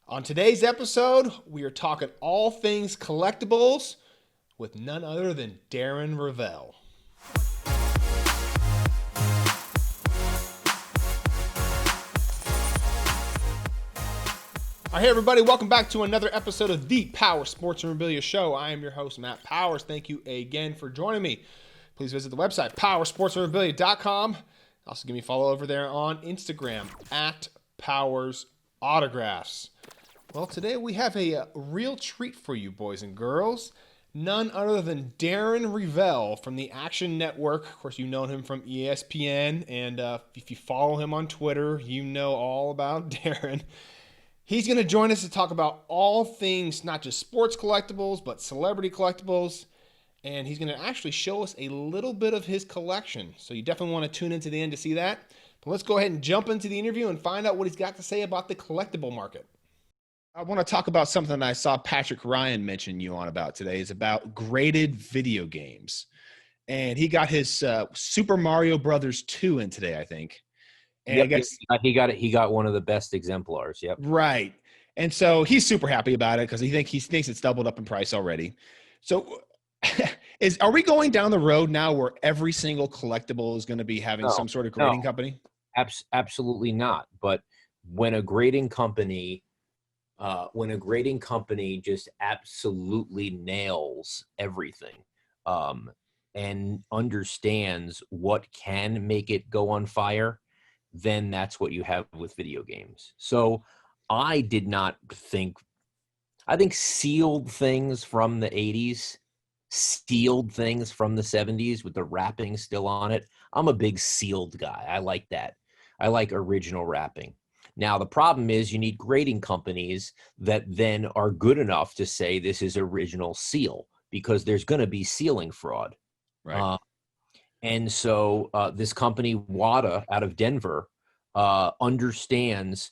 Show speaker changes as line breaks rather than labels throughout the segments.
On today's episode, we are talking all things collectibles with none other than Darren Rovell. All right, hey everybody, welcome back to another episode of the Power Sports Memorabilia Show. I am your host, Matt Powers. Thank you again for joining me. Please visit the website, powersportsmemorabilia.com. Also give me a follow over there on Instagram, at Powers Autographs. Well, today we have a real treat for you, boys and girls. None other than Darren Rovell from the Action Network. Of course, you know him from ESPN, and if you follow him on Twitter, you know all about Darren. He's going to join us to talk about all things, not just sports collectibles, but celebrity collectibles. And he's going to actually show us a little bit of his collection. So you definitely want to tune into the end to see that. But let's go ahead and jump into the interview and find out what he's got to say about the collectible market. I want to talk about something I saw Patrick Ryan mention you on about today. Is about graded video games. And he got his Super Mario Brothers 2 in today, I think. And
Yep,
I guess
he got it. He got one of the best exemplars. Yep.
right. And so he's super happy about it because he thinks it's doubled up in price already. So are we going down the road now where every single collectible is going to be having some sort of grading company?
Absolutely not. But when a grading company just absolutely nails everything, and understands what can make it go on fire, then that's what you have with video games. So I think sealed things from the 80s, sealed things from the 70s with the wrapping still on it. I'm a big sealed guy. I like that. I like original wrapping. Now, the problem is you need grading companies that then are good enough to say this is original seal, because there's going to be sealing fraud.
Right.
And so this company, WADA, out of Denver, understands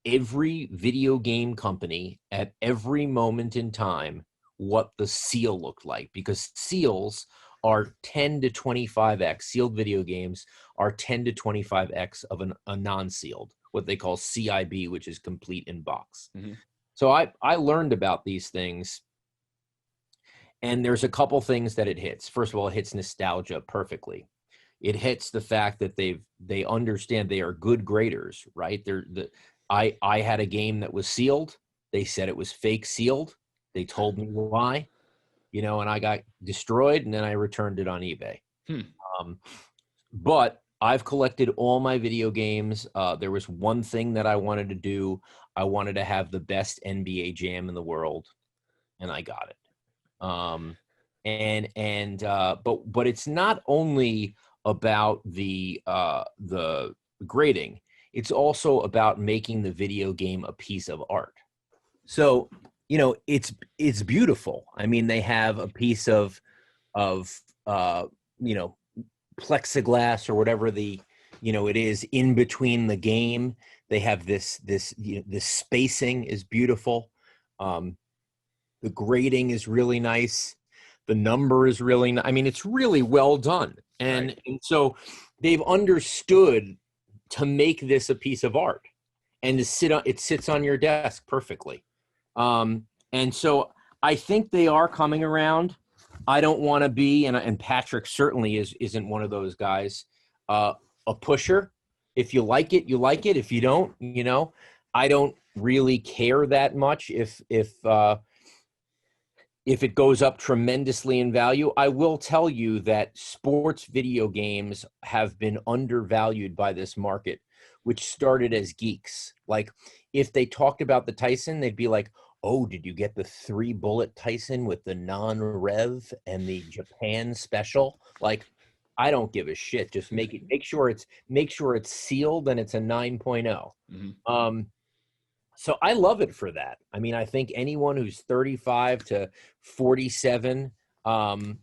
every video game company at every moment in time what the seal looked like, because seals are 10 to 25x. Sealed video games are 10 to 25x of a non-sealed, what they call CIB, which is complete in box. Mm-hmm. So I learned about these things. And there's a couple things that it hits. First of all, it hits nostalgia perfectly. It hits the fact that they understand they are good graders, right? I had a game that was sealed. They said it was fake sealed. They told me why, and I got destroyed, and then I returned it on eBay. But I've collected all my video games. There was one thing that I wanted to do. I wanted to have the best NBA Jam in the world, and I got it. But it's not only about the grading. It's also about making the video game a piece of art. So, it's beautiful. I mean, they have a piece of plexiglass or whatever it is in between the game. They have this spacing is beautiful. The grading is really nice. The number is really nice. I mean, it's really well done. And so they've understood to make this a piece of art and it sits on your desk perfectly. And so I think they are coming around. I don't want to be, and Patrick certainly isn't one of those guys, a pusher. If you like it, you like it. If you don't, I don't really care that much if it goes up tremendously in value. I will tell you that sports video games have been undervalued by this market, which started as geeks. Like, if they talked about the Tyson, they'd be like, oh, did you get the 3-bullet Tyson with the non-rev and the Japan special? Like, I don't give a shit. Just make sure it's sealed and it's a 9.0. Mm-hmm. So I love it for that. I mean, I think anyone who's 35 to 47, I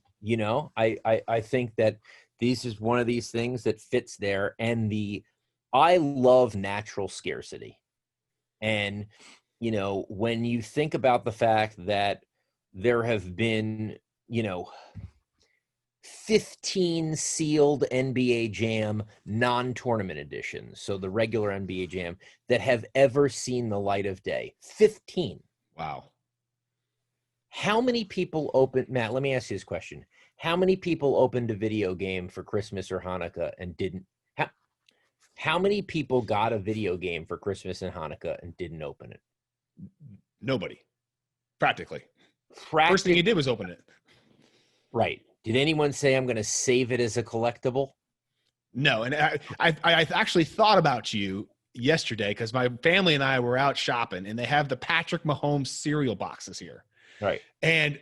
think that this is one of these things that fits there. And I love natural scarcity. And, when you think about the fact that there have been, 15 sealed NBA Jam non-tournament editions, so the regular NBA Jam, that have ever seen the light of day. 15.
Wow.
How many people Matt, let me ask you this question. How many people opened a video game for Christmas or Hanukkah and didn't? How many people got a video game for Christmas and Hanukkah and didn't open it?
Nobody. Practically. First thing he did was open it.
Right. Did anyone say, I'm going to save it as a collectible?
No. And I actually thought about you yesterday because my family and I were out shopping, and they have the Patrick Mahomes cereal boxes here.
Right.
And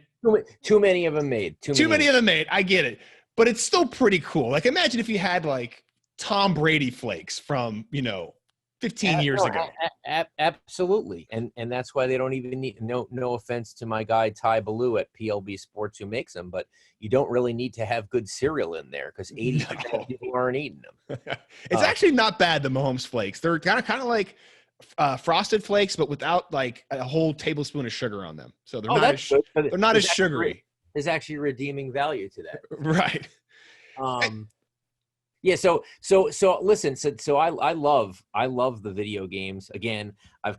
too many of them made.
Too many of them made. I get it. But it's still pretty cool. Like, imagine if you had like Tom Brady flakes from, 15 years ago.
Absolutely. And that's why they don't even need, no offense to my guy Ty Ballou at PLB Sports who makes them, but you don't really need to have good cereal in there because 80% of people aren't eating them.
It's actually not bad, the Mahomes flakes. They're kind of like Frosted Flakes, but without like a whole tablespoon of sugar on them. So they're not as sugary.
There's actually redeeming value to that.
Right.
Yeah. So listen. So I love the video games. Again, I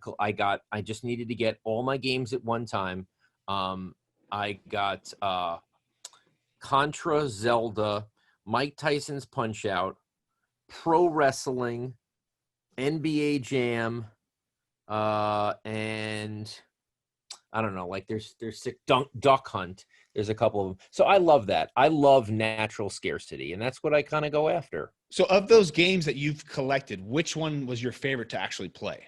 just needed to get all my games at one time. I got Contra, Zelda, Mike Tyson's Punch Out, Pro Wrestling, NBA Jam, and I don't know. Like there's Duck Hunt. There's a couple of them. So I love that. I love natural scarcity, and that's what I kind of go after.
So of those games that you've collected, which one was your favorite to actually play?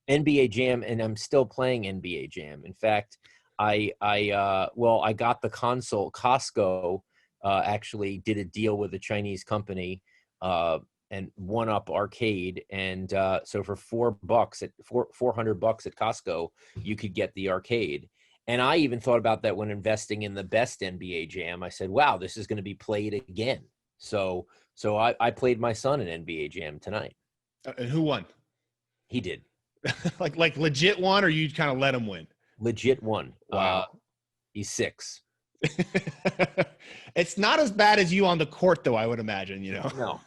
NBA Jam, and I'm still playing NBA Jam. In fact, I got the console. Costco actually did a deal with a Chinese company and One Up Arcade, and so for $400 at Costco, you could get the arcade. And I even thought about that when investing in the best NBA Jam. I said, wow, this is going to be played again. So I played my son in NBA Jam tonight.
And who won?
He did.
like legit won, or you kind of let him win?
Legit won.
Wow.
He's 6.
It's not as bad as you on the court, though, I would imagine,
No.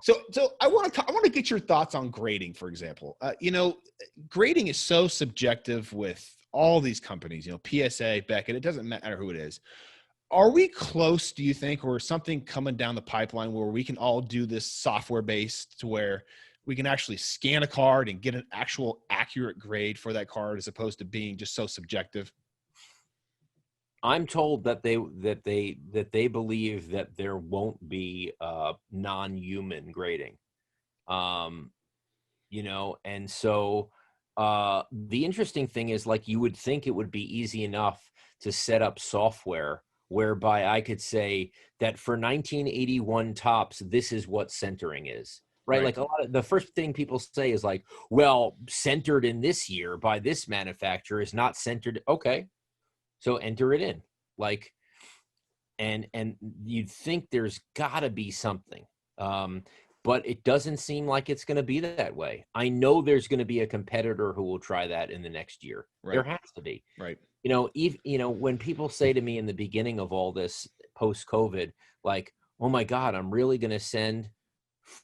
So I want to get your thoughts on grading, for example. Grading is so subjective with all these companies, PSA, Beckett, it doesn't matter who it is. Are we close, do you think, or something coming down the pipeline where we can all do this software based to where we can actually scan a card and get an actual accurate grade for that card as opposed to being just so subjective?
I'm told that they believe that there won't be non-human grading, and so the interesting thing is, like, you would think it would be easy enough to set up software whereby I could say that for 1981 tops, this is what centering is, right? Like the first thing people say is like, well, centered in this year by this manufacturer is not centered. Okay. So enter it in, like, and you'd think there's got to be something, but it doesn't seem like it's going to be that way. I know there's going to be a competitor who will try that in the next year. Right. There has to be. Right. When people say to me in the beginning of all this post-COVID, like, oh my God, I'm really going to send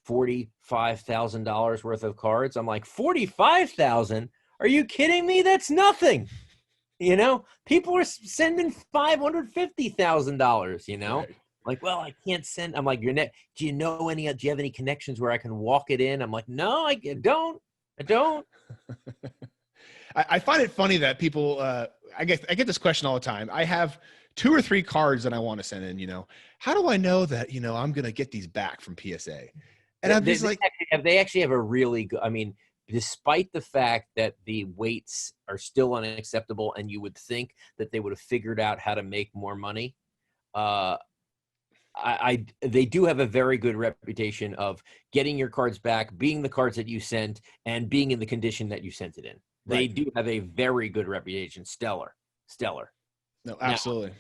$45,000 worth of cards. I'm like, 45,000? Are you kidding me? That's nothing. People are sending $550,000, Right. Like, well, I can't send. I'm like, do you have any connections where I can walk it in? I'm like, no, I don't.
I find it funny that people, I get this question all the time. I have 2 or 3 cards that I want to send in, how do I know that, I'm going to get these back from PSA? And I'm just
they actually have a really good, despite the fact that the weights are still unacceptable and you would think that they would have figured out how to make more money, they do have a very good reputation of getting your cards back, being the cards that you sent, and being in the condition that you sent it in. They do have a very good reputation. Stellar.
No, absolutely.
Now,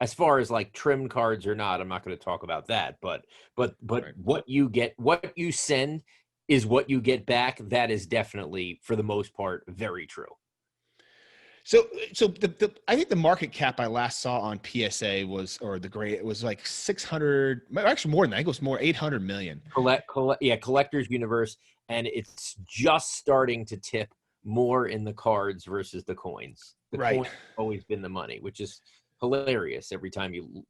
as far as like trimmed cards or not, I'm not going to talk about that, but right. What you send is what you get back. That is definitely, for the most part, very true.
So, I think the market cap I last saw on PSA was, or the grade, it was like 600, actually more than that. I think it was more, 800 million.
Collector's universe, and it's just starting to tip more in the cards versus the coins. The
Right.
coins have always been the money, which is hilarious every time you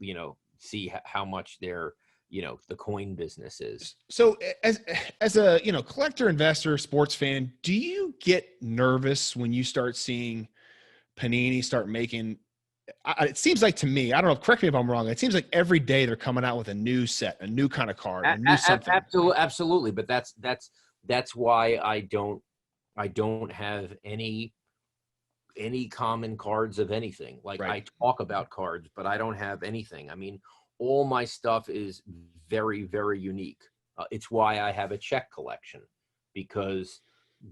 see how much their the coin business is.
So as a, collector, investor, sports fan, do you get nervous when you start seeing Panini start making, it seems like to me, I don't know, correct me if I'm wrong, it seems like every day they're coming out with a new set, a new kind of card, a new something.
Absolutely. But that's why I don't have any common cards of anything. Like,
Right.
I talk about cards, but I don't have anything. I mean, all my stuff is very, very unique. It's why I have a check collection, because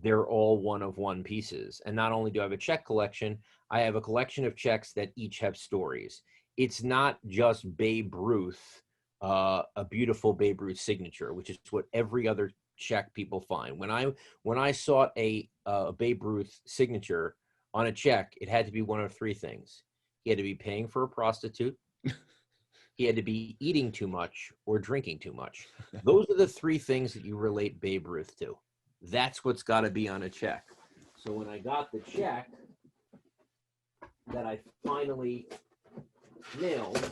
they're all one of one pieces. And not only do I have a check collection, I have a collection of checks that each have stories. It's not just Babe Ruth, a beautiful Babe Ruth signature, which is what every other check people find. When I sought a Babe Ruth signature on a check, it had to be one of three things. He had to be paying for a prostitute, he had to be eating too much, or drinking too much. Those are the three things that you relate Babe Ruth to. That's what's got to be on a check. So when I got the check that I finally nailed,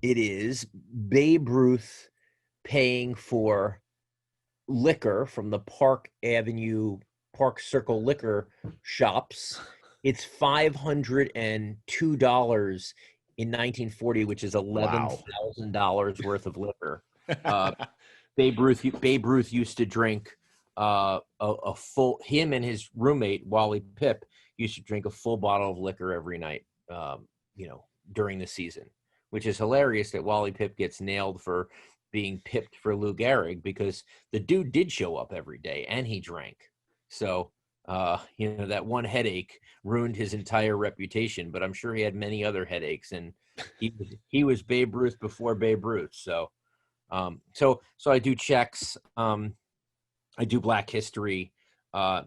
it is Babe Ruth paying for liquor from the Park Circle liquor shops. It's $502 in 1940, which is $11,000 worth of liquor. Babe Ruth used to drink a full. Him and his roommate Wally Pipp used to drink a full bottle of liquor every night, during the season, which is hilarious that Wally Pipp gets nailed for being pipped for Lou Gehrig, because the dude did show up every day and he drank. So, that one headache ruined his entire reputation, but I'm sure he had many other headaches, and he was Babe Ruth before Babe Ruth. So I do checks. I do Black History.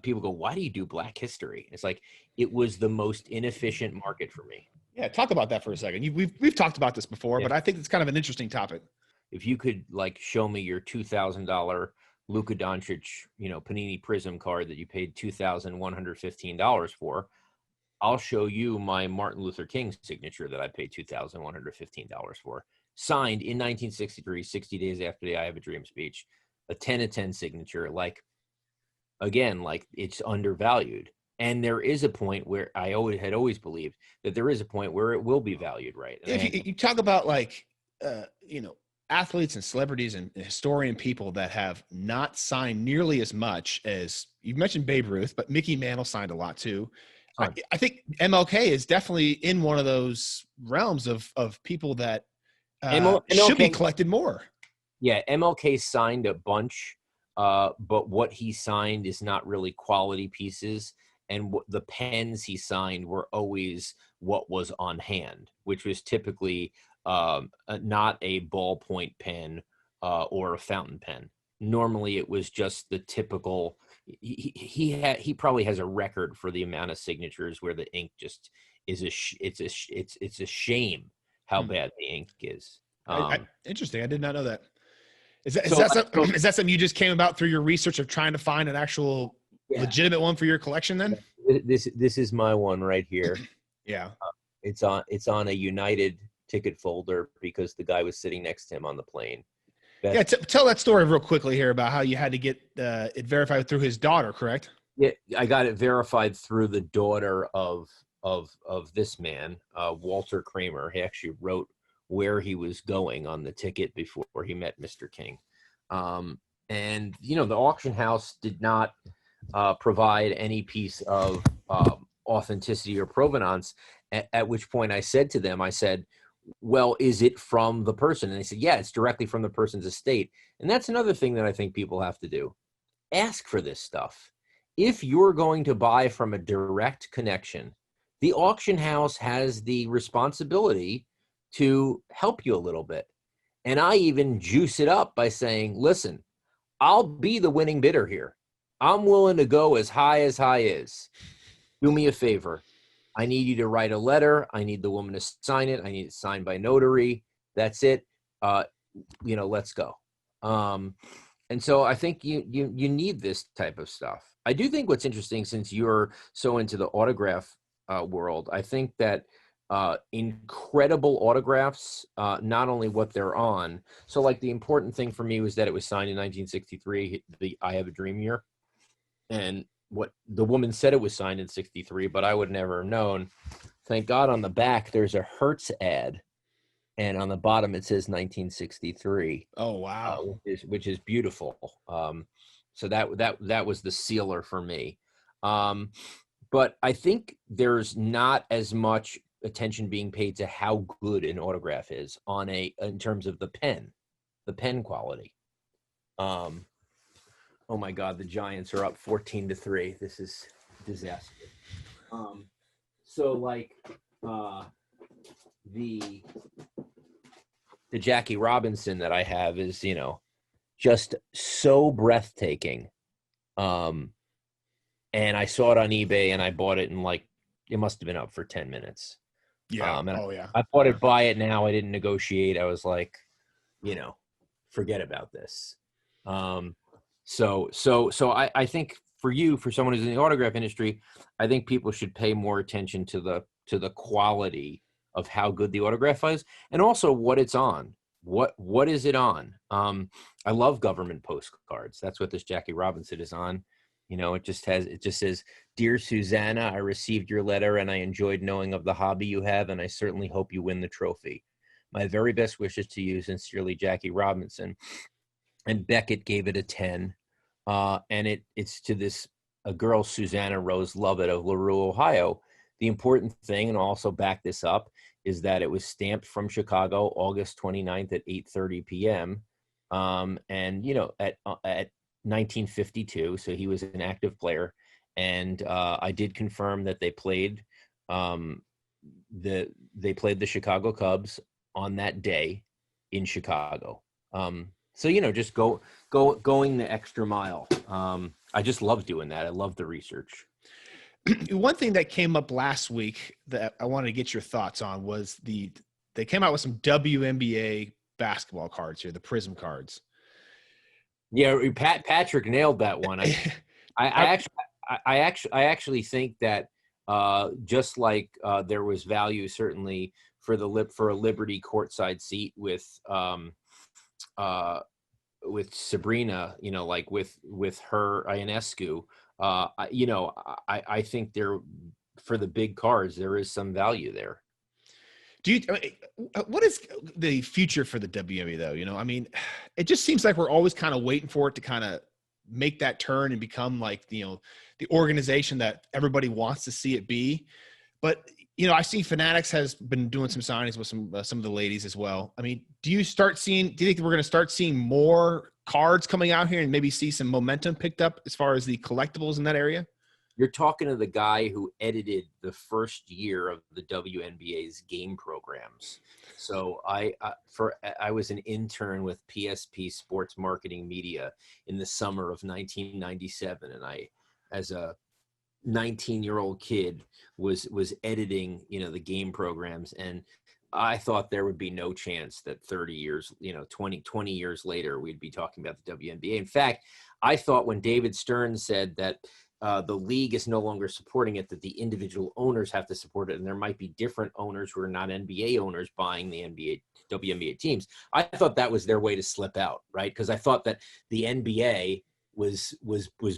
People go, why do you do Black History? It's like, it was the most inefficient market for me.
Yeah. Talk about that for a second. We've talked about this before, but I think it's kind of an interesting topic.
If you could show me your $2,000 Luka Doncic, Panini Prism card that you paid $2,115 for, I'll show you my Martin Luther King signature that I paid $2,115 for, signed in 1963, 60 days after the I Have a Dream speech, a 10/10 signature. It's undervalued. And there is a point where I had always believed that there is a point where it will be valued, right?
If you talk about athletes and celebrities and historian people that have not signed nearly as much as you mentioned Babe Ruth, but Mickey Mantle signed a lot too. I think MLK is definitely in one of those realms of people that should be collected more.
Yeah, MLK signed a bunch, but what he signed is not really quality pieces. And the pens he signed were always what was on hand, which was typically not a ballpoint pen or a fountain pen. Normally, it was just the typical. He probably has a record for the amount of signatures where the ink just is it's a shame how bad the ink is.
Interesting. I did not know that. Is that something you just came about through your research of trying to find an actual legitimate one for your collection? Then
this is my one right here.
Yeah,
it's on a United ticket folder because the guy was sitting next to him on the plane.
Tell that story real quickly here about how you had to get it verified through his daughter, correct?
Yeah, I got it verified through the daughter of this man, Walter Kramer. He actually wrote where he was going on the ticket before he met Mr. King. And the auction house did not provide any piece of authenticity or provenance, at which point I said to them, well, is it from the person? And they said, yeah, it's directly from the person's estate. And that's another thing that I think people have to do. Ask for this stuff. If you're going to buy from a direct connection, the auction house has the responsibility to help you a little bit. And I even juice it up by saying, listen, I'll be the winning bidder here. I'm willing to go as high is. Do me a favor. I need you to write a letter. I need the woman to sign it. I need it signed by notary. That's it. Let's go. And so I think you need this type of stuff. I do think what's interesting, since you're so into the autograph world, I think that incredible autographs, not only what they're on. So like the important thing for me was that it was signed in 1963, the I Have a Dream year. And what the woman said, it was signed in 63, but I would never have known. Thank God on the back, there's a Hertz ad. And on the bottom, it says 1963.
Oh, wow.
Which is beautiful. So that was the sealer for me. But I think there's not as much attention being paid to how good an autograph is in terms of the pen quality. Oh my God, the Giants are up 14-3. This is disaster. So like the Jackie Robinson that I have is, just so breathtaking. And I saw it on eBay and I bought it in it must have been up for 10 minutes.
Yeah.
Yeah. I bought it, buy it now. I didn't negotiate. I was like, forget about this. So I think for someone who's in the autograph industry, I think people should pay more attention to the quality of how good the autograph is, and also what it's on. What is it on? I love government postcards. That's what this Jackie Robinson is on. It just says, "Dear Susanna, I received your letter and I enjoyed knowing of the hobby you have, and I certainly hope you win the trophy. My very best wishes to you, sincerely, Jackie Robinson." And Beckett gave it a 10. And it's to a girl, Susanna Rose Lovett of LaRue, Ohio. The important thing, and I'll also back this up, is that it was stamped from Chicago, August 29th at 8:30 p.m. And at 1952, so he was an active player. And I did confirm that they played the Chicago Cubs on that day in Chicago. So just going the extra mile. I just love doing that. I love the research.
One thing that came up last week that I wanted to get your thoughts on was they came out with some WNBA basketball cards here, the Prism cards.
Yeah, Patrick nailed that one. I actually think that just like there was value certainly for a Liberty courtside seat with Sabrina, like with her Ionescu. I think for the big cards, there is some value there.
What is the future for the WNBA though? It just seems like we're always kind of waiting for it to kind of make that turn and become like, the organization that everybody wants to see it be. But, I see Fanatics has been doing some signings with some of the ladies as well. Do you think we're going to start seeing more cards coming out here and maybe see some momentum picked up as far as the collectibles in that area?
You're talking to the guy who edited the first year of the WNBA's game programs. So I was an intern with PSP Sports Marketing Media in the summer of 1997, and I, as a 19-year-old kid, was editing the game programs, and I thought there would be no chance that 30 years 20 years later we'd be talking about the WNBA. In fact, I thought when David Stern said that the league is no longer supporting it, that the individual owners have to support it, and there might be different owners who are not NBA owners buying the WNBA teams, I thought that was their way to slip out, right? Because I thought that the NBA was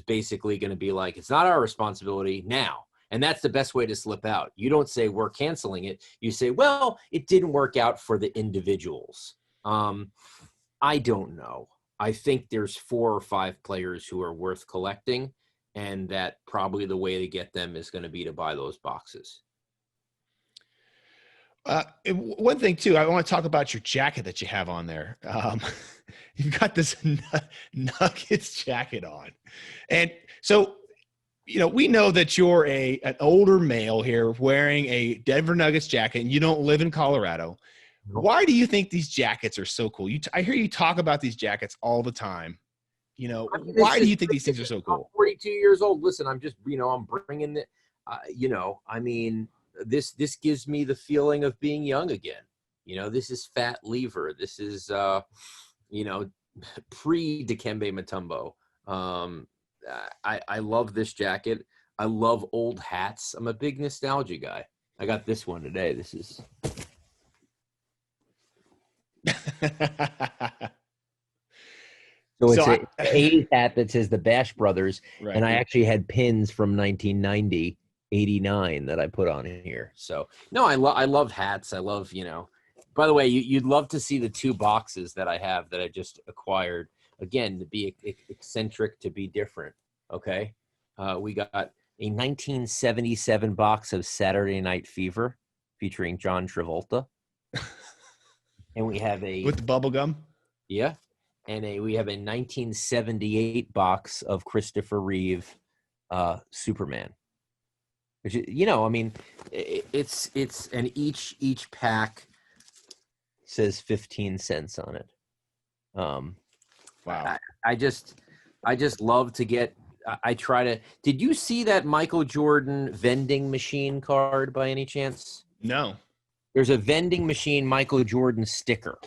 basically going to be like, it's not our responsibility now. And that's the best way to slip out. You don't say we're canceling it. You say, well, it didn't work out for the individuals. I don't know. I think there's 4 or 5 players who are worth collecting, and that probably the way to get them is going to be to buy those boxes.
One thing too, I want to talk about your jacket that you have on there. You've got this Nuggets jacket on. And so, we know that you're an older male here wearing a Denver Nuggets jacket, and you don't live in Colorado. Nope. Why do you think these jackets are so cool? I hear you talk about these jackets all the time. Why do you think these things are so cool?
I'm 42 years old. Listen, I'm just, I'm bringing it. you know, I mean, this gives me the feeling of being young again. You know, this is Fat Lever. This is, you know, pre Dikembe Mutombo. I love this jacket. I love old hats. I'm a big nostalgia guy. I got this one today. This is. So it's an 80s hat that says the Bash Brothers,
Right.
and I actually had pins from 1990, 89 that I put on here. So no, I love hats. I love, you know. By the way, you'd love to see the 2 boxes that I have that I just acquired. Again, to be eccentric, to be different. Okay, we got a 1977 box of Saturday Night Fever featuring John Travolta, and we have
with the bubble gum.
Yeah. And we have a 1978 box of Christopher Reeve Superman, which, you know, I mean, it's and each pack says 15 cents on it.
Wow.
I just love to get. I try to. Did you see that Michael Jordan vending machine card by any chance?
No.
There's a vending machine Michael Jordan sticker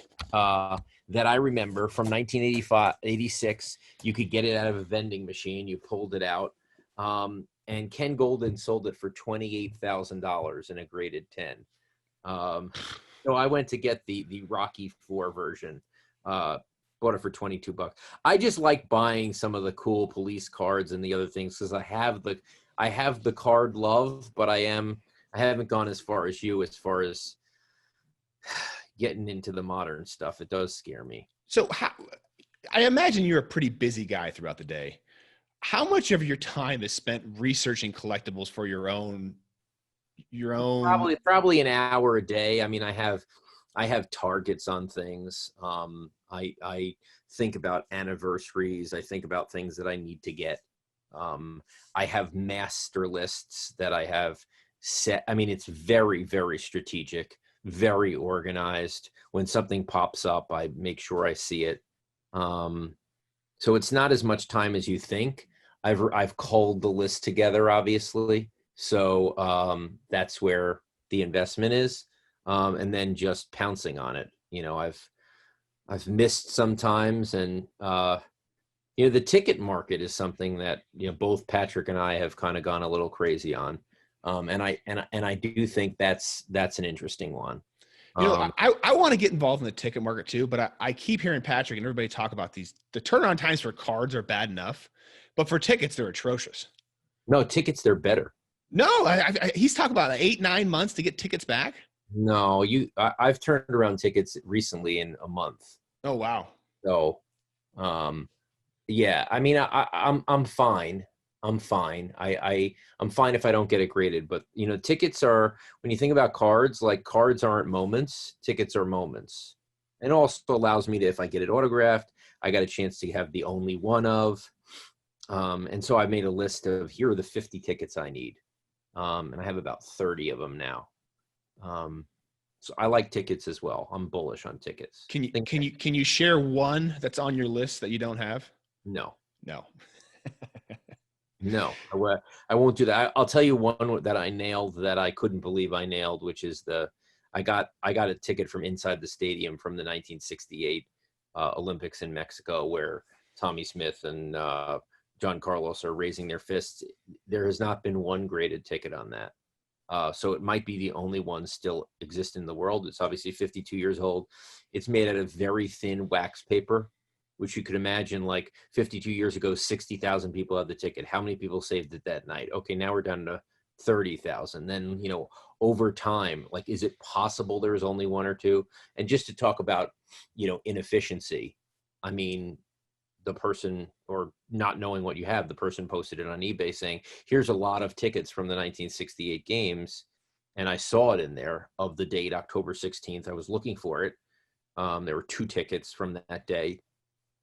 that I remember from 1985, 86. You could get it out of a vending machine. You pulled it out. And Ken Golden sold it for $28,000 in a graded 10. So I went to get the Rocky IV version. Bought it for $22. I just like buying some of the cool police cards and the other things because I have the card love, but I haven't gone as far as you as far as getting into the modern stuff. It does scare me.
So I imagine you're a pretty busy guy throughout the day. How much of your time is spent researching collectibles for your own?
Probably an hour a day. I mean, I have targets on things. I think about anniversaries. I think about things that I need to get. I have master lists that I have set. I mean, it's very, very strategic, very organized. When something pops up, I make sure I see it. So it's not as much time as you think. I've culled the list together, obviously. So that's where the investment is. And then just pouncing on it. You know, I've missed sometimes, and you know, the ticket market is something that, you know, both Patrick and I have kind of gone a little crazy on. And I do think that's an interesting one.
You know, I want to get involved in the ticket market too, but I keep hearing Patrick and everybody talk about the turnaround times for cards are bad enough, but for tickets, they're atrocious.
No, tickets, they're better.
No, he's talking about 8-9 months to get tickets back.
No, I've turned around tickets recently in a month.
Oh, wow.
So, yeah, I mean, I'm fine. I'm fine. I'm fine if I don't get it graded. But, you know, tickets are, when you think about cards, like cards aren't moments, tickets are moments. And also allows me to, if I get it autographed, I got a chance to have the only one of. And so I made a list of, here are the 50 tickets I need. And I have about 30 of them now. So I like tickets as well. I'm bullish on tickets.
Can you share one that's on your list that you don't have?
No.
No,
I won't do that. I'll tell you one that I nailed that I couldn't believe I nailed, which is I got a ticket from inside the stadium from the 1968 Olympics in Mexico, where Tommy Smith and John Carlos are raising their fists. There has not been one graded ticket on that. So it might be the only one still exist in the world. It's obviously 52 years old. It's made out of very thin wax paper, which you could imagine, like 52 years ago, 60,000 people had the ticket. How many people saved it that night? Okay, now we're down to 30,000. Then, you know, over time, like, is it possible there's only one or two? And just to talk about, you know, inefficiency, I mean, the person, or not knowing what you have, the person posted it on eBay saying, here's a lot of tickets from the 1968 games. And I saw it in there of the date, October 16th. I was looking for it. There were 2 tickets from that day.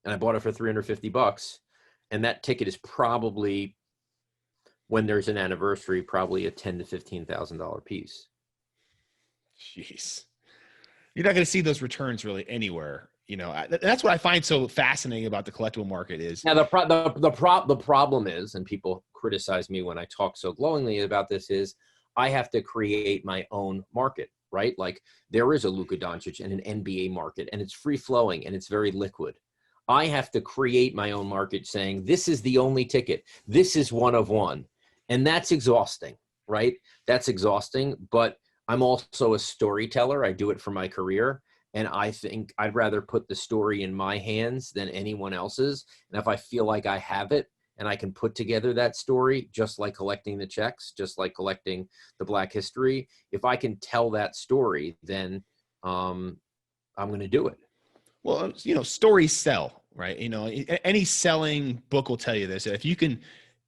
And I bought it for $350. And that ticket is probably, when there's an anniversary, probably a $10,000 to $15,000 piece.
Jeez. You're not going to see those returns really anywhere. You know, that's what I find so fascinating about the collectible market is.
Now, the problem is, and people criticize me when I talk so glowingly about this is I have to create my own market, right? Like there is a Luka Doncic and an NBA market, and it's free flowing and it's very liquid. I have to create my own market saying, this is the only ticket. This is one of one. And that's exhausting, right? That's exhausting, but I'm also a storyteller. I do it for my career. And I think I'd rather put the story in my hands than anyone else's. And if I feel like I have it and I can put together that story, just like collecting the checks, just like collecting the Black History, if I can tell that story, then I'm going to do it.
Well, stories sell, right? Any selling book will tell you this. If you can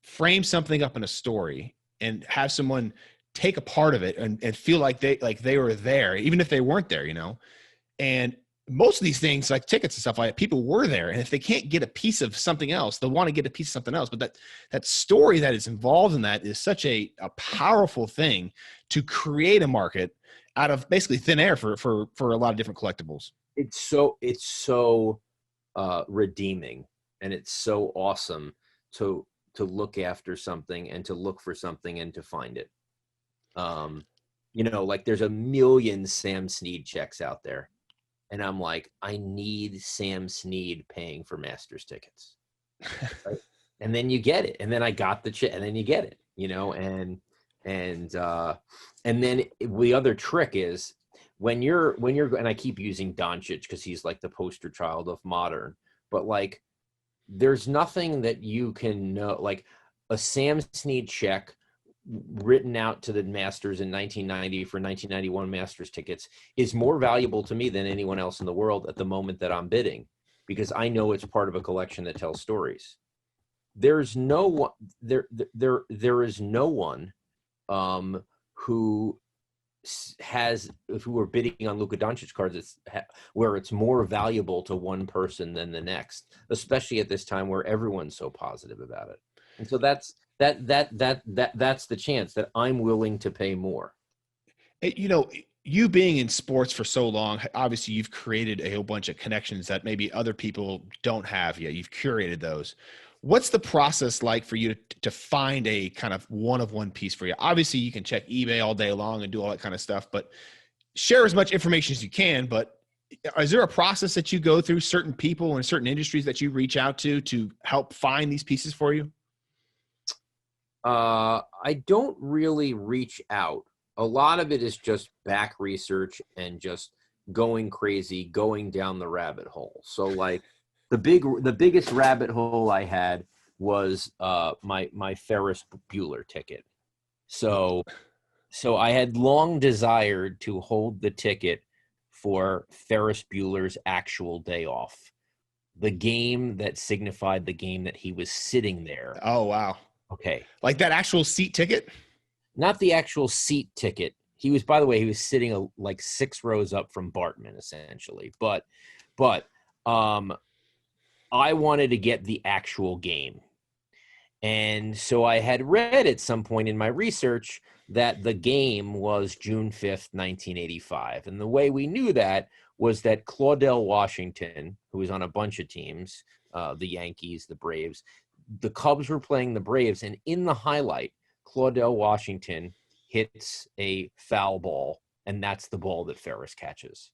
frame something up in a story and have someone take a part of it and feel like they were there, even if they weren't there, and most of these things like tickets and stuff like that, people were there. And if they can't get a piece of something else, they'll want to get a piece of something else. But that story that is involved in that is such a powerful thing to create a market out of basically thin air for a lot of different collectibles.
It's so redeeming, and it's so awesome to look after something and to look for something and to find it. Like there's a million Sam Snead checks out there, and I'm like, I need Sam Snead paying for Masters tickets, right? And then you get it, and then I got the check, and then you get it, and then the other trick is when you're and I keep using Doncic because he's like the poster child of modern, but like there's nothing that you can know, like a Sam Snead check written out to the Masters in 1990 for 1991 Masters tickets is more valuable to me than anyone else in the world at the moment that I'm bidding, because I know it's part of a collection that tells stories. There's no one there is no one who has, if we were bidding on Luka Doncic cards, where it's more valuable to one person than the next, especially at this time where everyone's so positive about it. And so that's the chance that I'm willing to pay more.
You being in sports for so long, obviously you've created a whole bunch of connections that maybe other people don't have yet. You've curated those. What's the process like for you to find a kind of one-of-one piece for you? Obviously, you can check eBay all day long and do all that kind of stuff, but share as much information as you can. But is there a process that you go through, certain people in certain industries that you reach out to help find these pieces for you?
I don't really reach out. A lot of it is just back research and just going crazy, going down the rabbit hole. So like, the biggest rabbit hole I had was my Ferris Bueller ticket. So I had long desired to hold the ticket for Ferris Bueller's actual day off, the game that signified the game that he was sitting there.
Oh, wow.
Okay.
Like that actual seat ticket?
Not the actual seat ticket. He was, by the way, he was sitting like 6 rows up from Bartman, essentially. But I wanted to get the actual game. And so I had read at some point in my research that the game was June 5th, 1985. And the way we knew that was that Claudell Washington, who was on a bunch of teams, the Yankees, the Braves, the Cubs were playing the Braves. And in the highlight, Claudell Washington hits a foul ball, and that's the ball that Ferris catches.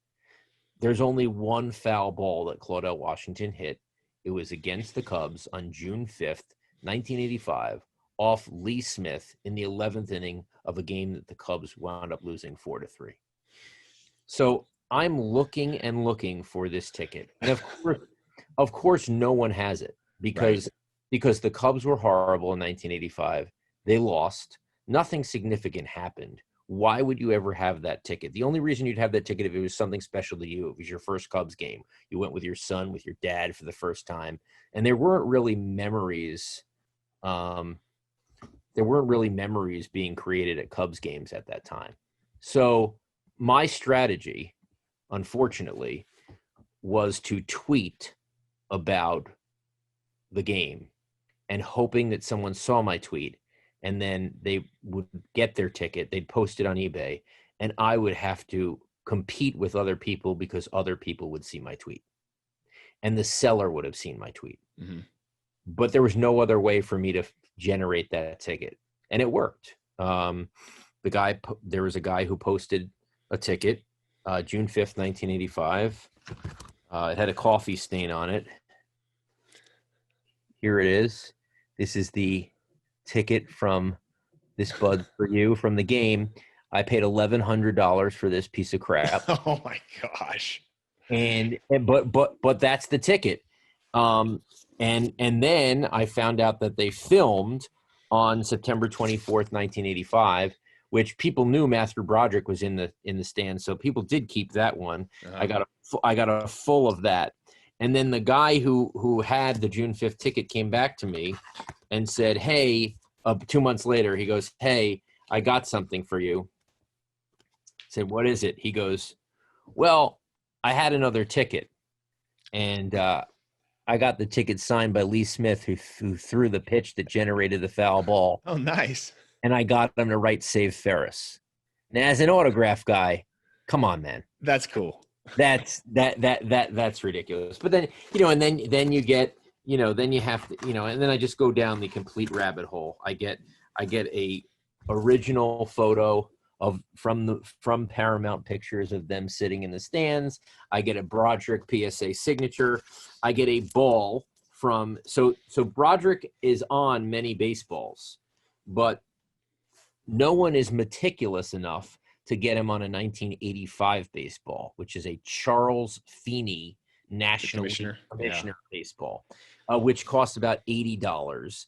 There's only one foul ball that Claudell Washington hit. It was against the Cubs on June 5th, 1985, off Lee Smith in the 11th inning of a game that the Cubs wound up losing 4-3. So I'm looking and looking for this ticket. And of course, no one has it because the Cubs were horrible in 1985. They lost. Nothing significant happened. Why would you ever have that ticket? The only reason you'd have that ticket if it was something special to you. It was your first Cubs game. You went with your son, with your dad for the first time. And there weren't really memories. There weren't really memories being created at Cubs games at that time. So my strategy, unfortunately, was to tweet about the game and hoping that someone saw my tweet. And then they would get their ticket. They'd post it on eBay. And I would have to compete with other people because other people would see my tweet. And the seller would have seen my tweet. Mm-hmm. But there was no other way for me generate that ticket, and it worked. There was a guy who posted a ticket, June 5th, 1985. It had a coffee stain on it. Here it is. This is the ticket from this Bud for you from the game. I paid $1,100 for this piece of crap.
Oh my gosh.
But that's the ticket. And then I found out that they filmed on September 24th, 1985, which people knew Matthew Broderick was in the stand, so people did keep that one.
Uh-huh.
I got a full of that. And then the guy who had the June 5th ticket came back to me and said, "Hey," 2 months later, he goes, "Hey, I got something for you." I said, "What is it?" He goes, "Well, I had another ticket, and I got the ticket signed by Lee Smith, who threw the pitch that generated the foul ball,
Oh, nice.
and I got him to write Save Ferris." Now, as an autograph guy, come on, man.
That's cool.
That's ridiculous. But then, and then you get, then you have to, and then I just go down the complete rabbit hole. I get a original photo from Paramount Pictures of them sitting in the stands. I get a Broderick PSA signature. I get a ball from so Broderick is on many baseballs, but no one is meticulous enough to get him on a 1985 baseball, which is a Charles Feeney National League Commissioner baseball, which costs about $80.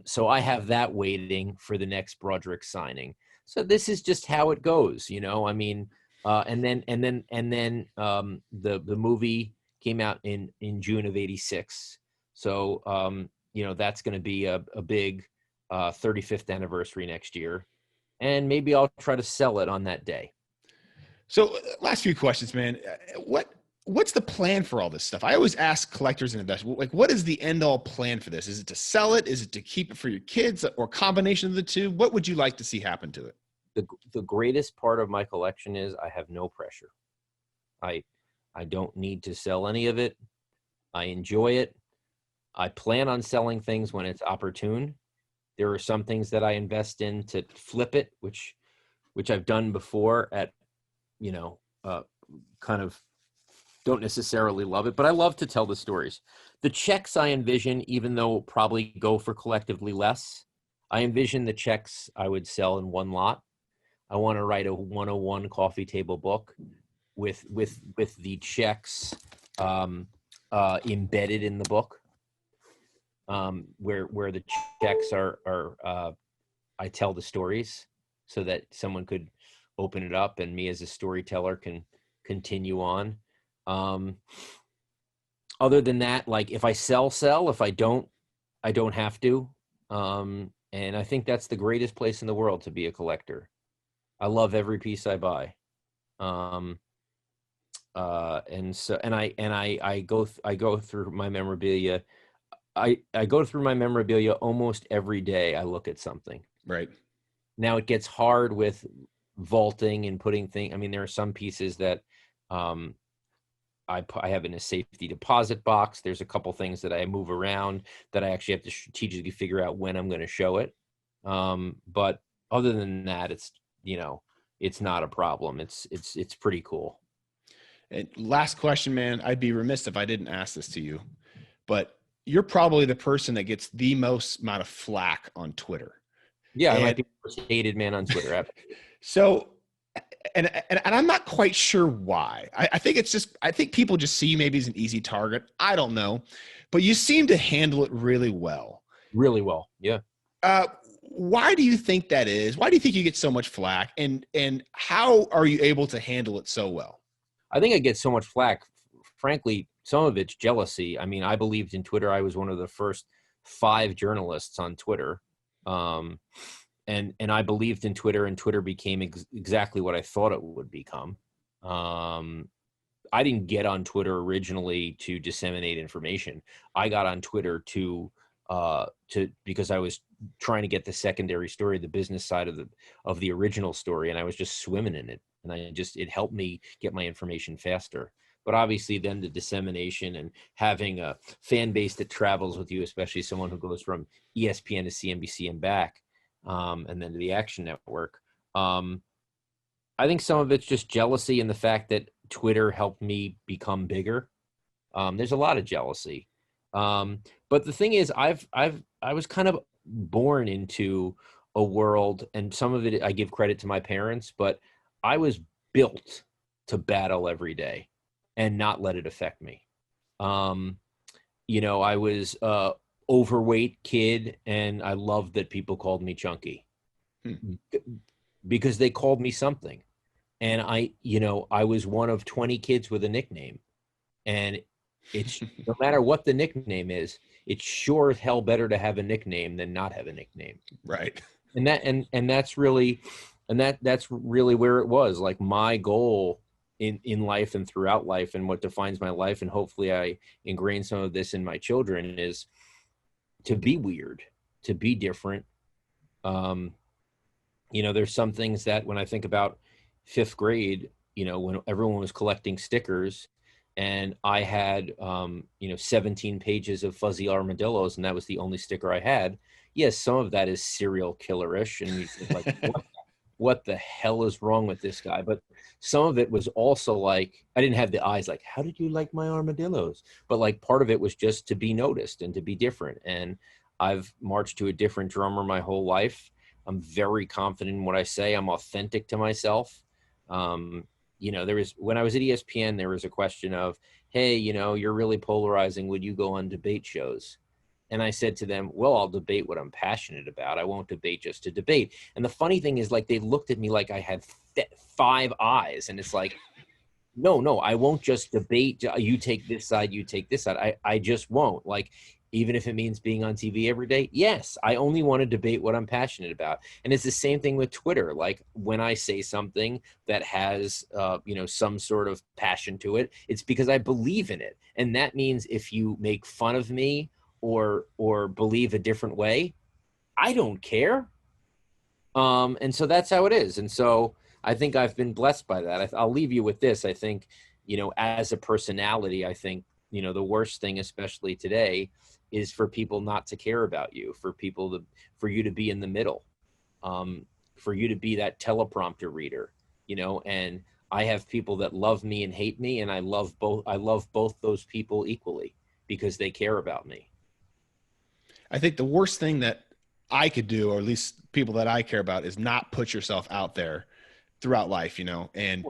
So I have that waiting for the next Broderick signing. So this is just how it goes, I mean, and then the movie came out in June of '86. So that's going to be a big 35th anniversary next year, and maybe I'll try to sell it on that day.
So last few questions, man. What's the plan for all this stuff? I always ask collectors and investors, like, what is the end all plan for this? Is it to sell it? Is it to keep it for your kids, or a combination of the two? What would you like to see happen to it?
The greatest part of my collection is I have no pressure. I don't need to sell any of it. I enjoy it. I plan on selling things when it's opportune. There are some things that I invest in to flip it, which I've done before at, kind of don't necessarily love it, but I love to tell the stories. The checks I envision, even though probably go for collectively less, I envision the checks I would sell in one lot. I want to write a 101 coffee table book with the checks embedded in the book, where the checks are I tell the stories so that someone could open it up and me as a storyteller can continue on. Other than that, like, if I sell, if I don't have to. And I think that's the greatest place in the world to be a collector. I love every piece I buy. And I go through my memorabilia. I go through my memorabilia almost every day. I look at something.
Right.
Now it gets hard with vaulting and putting things. I mean, there are some pieces that I have in a safety deposit box. There's a couple things that I move around that I actually have to strategically figure out when I'm going to show it. But other than that, it's not a problem. It's pretty cool.
And last question, man, I'd be remiss if I didn't ask this to you, but you're probably the person that gets the most amount of flack on Twitter.
Yeah, I might be the most hated man on Twitter ever.
So, and I'm not quite sure why. I think I think people just see you maybe as an easy target. I don't know, but you seem to handle it really well.
Really well, yeah.
Why do you think that is? Why do you think you get so much flack, and how are you able to handle it so well?
I think I get so much flack. Frankly, some of it's jealousy. I mean, I believed in Twitter. I was one of the first 5 journalists on Twitter. And I believed in Twitter, and Twitter became exactly what I thought it would become. I didn't get on Twitter originally to disseminate information. I got on Twitter because I was trying to get the secondary story, the business side of the original story, and I was just swimming in it. And it helped me get my information faster. But obviously then the dissemination and having a fan base that travels with you, especially someone who goes from ESPN to CNBC and back, and then to the Action Network. I think some of it's just jealousy and the fact that Twitter helped me become bigger. There's a lot of jealousy. But the thing is, I was kind of born into a world, and some of it I give credit to my parents, but I was built to battle every day and not let it affect me. I was a overweight kid, and I loved that people called me chunky because they called me something. And I was one of 20 kids with a nickname, and it's no matter what the nickname is, it's sure as hell better to have a nickname than not have a nickname.
Right.
And that's really where it was. Like my goal in life and throughout life, and what defines my life, and hopefully I ingrain some of this in my children, is to be weird, to be different. There's some things that when I think about 5th grade, when everyone was collecting stickers and I had 17 pages of fuzzy armadillos and that was the only sticker I had. Yes, some of that is serial killerish, and you think like, what the hell is wrong with this guy? But some of it was also like, I didn't have the eyes like, how did you like my armadillos? But like part of it was just to be noticed and to be different. And I've marched to a different drummer my whole life. I'm very confident in what I say. I'm authentic to myself. There was, when I was at ESPN, there was a question of, hey, you're really polarizing. Would you go on debate shows? And I said to them, well, I'll debate what I'm passionate about. I won't debate just to debate. And the funny thing is, like, they looked at me like I had 5 eyes. And it's like, no, I won't just debate. You take this side, you take this side. I just won't. Like, even if it means being on TV every day, yes, I only want to debate what I'm passionate about. And it's the same thing with Twitter. Like when I say something that has, some sort of passion to it, it's because I believe in it. And that means if you make fun of me or believe a different way, I don't care. And so that's how it is. And so I think I've been blessed by that. I'll leave you with this. I think, as a personality, I think, the worst thing, especially today, is for people not to care about you, for you to be in the middle, for you to be that teleprompter reader, and I have people that love me and hate me. And I love both those people equally because they care about me.
I think the worst thing that I could do, or at least people that I care about, is not put yourself out there throughout life, and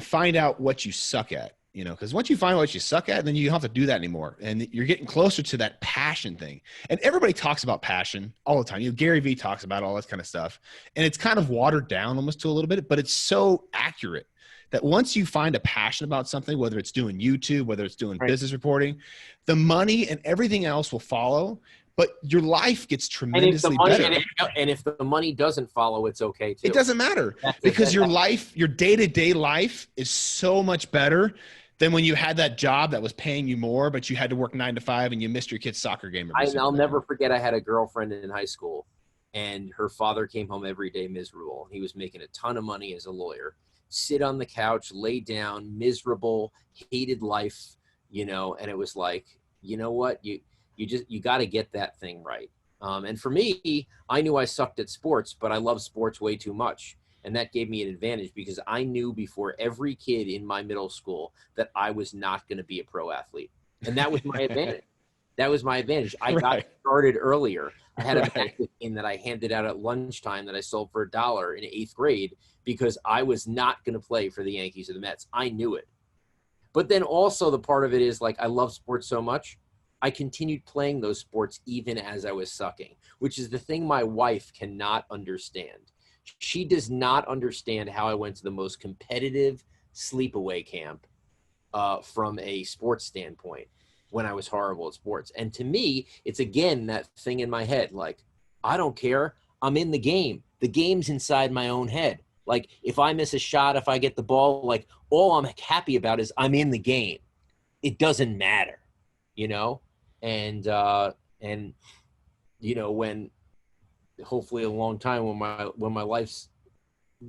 find out what you suck at. Because once you find out what you suck at, then you don't have to do that anymore. And you're getting closer to that passion thing. And everybody talks about passion all the time. Gary Vee talks about all this kind of stuff. And it's kind of watered down almost to a little bit, but it's so accurate that once you find a passion about something, whether it's doing YouTube, whether it's doing business reporting, the money and everything else will follow. But your life gets tremendously better.
And if the money doesn't follow, it's okay too.
It doesn't matter because your life, your day-to-day life is so much better than when you had that job that was paying you more, but you had to work 9 to 5 and you missed your kid's soccer game.
I'll never forget. I had a girlfriend in high school, and her father came home every day miserable. He was making a ton of money as a lawyer. Sit on the couch, lay down, miserable, hated life, and it was like, you know what? You got to get that thing right. And for me, I knew I sucked at sports, but I love sports way too much. And that gave me an advantage because I knew before every kid in my middle school that I was not going to be a pro athlete. And that was my advantage. That was my advantage. I got started earlier. I had a magazine that I handed out at lunchtime that I sold for $1 in 8th grade because I was not going to play for the Yankees or the Mets. I knew it. But then also the part of it is like I love sports so much. I continued playing those sports even as I was sucking, which is the thing my wife cannot understand. She does not understand how I went to the most competitive sleepaway camp from a sports standpoint when I was horrible at sports. And to me, it's again that thing in my head, like, I don't care. I'm in the game. The game's inside my own head. Like, if I miss a shot, if I get the ball, like, all I'm happy about is I'm in the game. It doesn't matter, And when hopefully a long time when my life's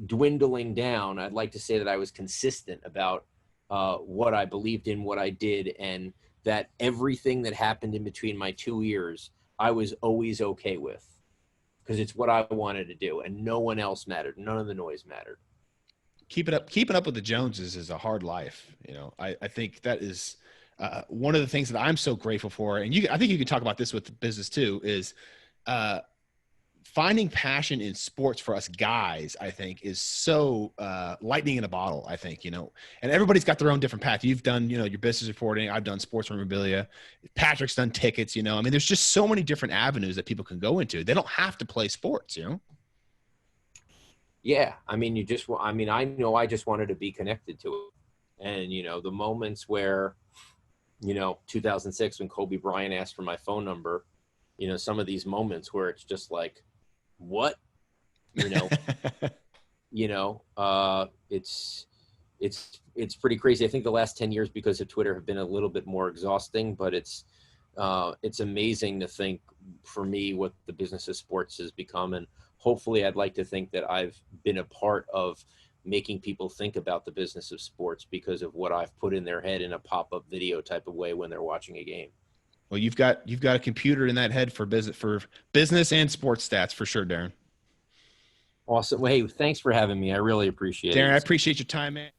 dwindling down, I'd like to say that I was consistent about what I believed in, what I did, and that everything that happened in between my 2 ears, I was always okay with, because it's what I wanted to do, and no one else mattered. None of the noise mattered.
Keeping up with the Joneses is a hard life. I think that is one of the things that I'm so grateful for. And I think you can talk about this with the business too, is finding passion in sports for us guys, I think, is so lightning in a bottle, I think, and everybody's got their own different path. You've done, your business reporting. I've done sports memorabilia. Patrick's done tickets, I mean, there's just so many different avenues that people can go into. They don't have to play sports,
Yeah. I mean, I know I just wanted to be connected to it. And, the moments where, 2006 when Kobe Bryant asked for my phone number, some of these moments where it's just like, what, you know, it's pretty crazy. I think the last 10 years because of Twitter have been a little bit more exhausting, but it's amazing to think for me what the business of sports has become. And hopefully I'd like to think that I've been a part of making people think about the business of sports because of what I've put in their head in a pop-up video type of way when they're watching a game.
Well, you've got a computer in that head for business and sports stats for sure, Darren.
Awesome. Well, hey, thanks for having me. I really appreciate it.
Darren, I appreciate your time, man.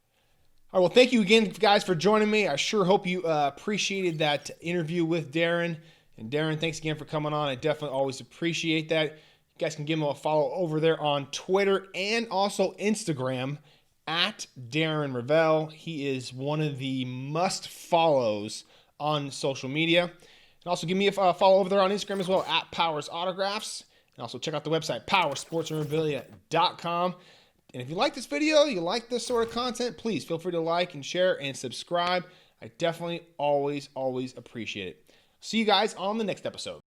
All right, well, thank you again, guys, for joining me. I sure hope you appreciated that interview with Darren. And Darren, thanks again for coming on. I definitely always appreciate that. You guys can give him a follow over there on Twitter and also Instagram at Darren Rovell. He is one of the must follows on social media. And also give me a follow over there on Instagram as well at Powers Autographs. And also check out the website, powersportsmemorabilia.com. And if you like this video, you like this sort of content, please feel free to like and share and subscribe. I definitely always appreciate it. See you guys on the next episode.